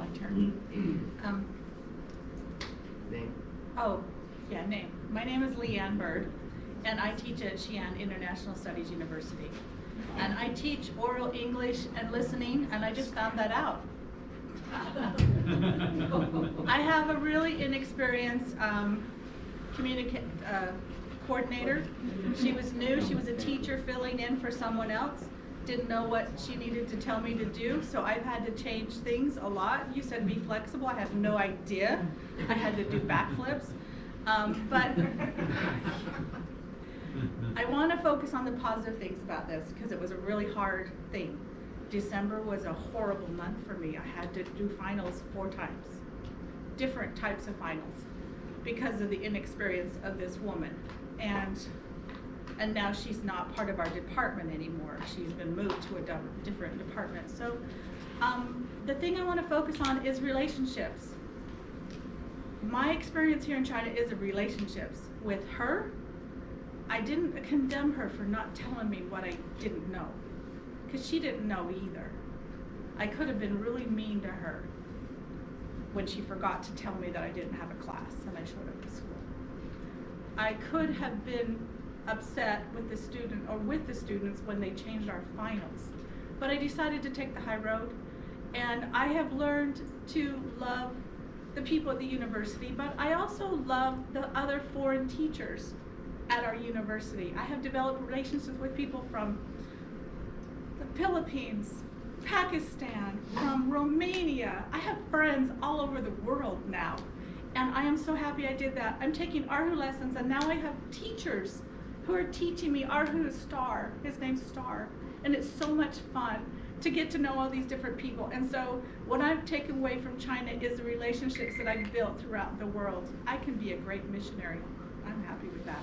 my turn. Name? Oh, yeah, name. My name is LeAnn Bird, and I teach at Xi'an International Studies University. And I teach oral English and listening, and I just found that out. I have a really inexperienced coordinator. She was new, she was a teacher filling in for someone else. Didn't know what she needed to tell me to do, so I've had to change things a lot. You said be flexible, I had no idea. I had to do backflips. But I want to focus on the positive things about this because it was a really hard thing. December was a horrible month for me. I had to do finals 4 times, different types of finals, because of the inexperience of this woman. And now she's not part of our department anymore. She's been moved to a different department. So the thing I want to focus on is relationships. My experience here in China is of relationships. With her, I didn't condemn her for not telling me what I didn't know, because she didn't know either. I could have been really mean to her when she forgot to tell me that I didn't have a class and I showed up to school. I could have been upset with the student or with the students when they changed our finals, but I decided to take the high road, and I have learned to love the people at the university, but I also love the other foreign teachers at our university. I have developed relationships with people from the Philippines, Pakistan, from Romania. I have friends all over the world now, and I am so happy I did that. I'm taking Arhu lessons, and now I have teachers who are teaching me. Arhu is Star, his name's Star, and it's so much fun to get to know all these different people. And so what I've taken away from China is the relationships that I've built throughout the world. I can be a great missionary. I'm happy with that.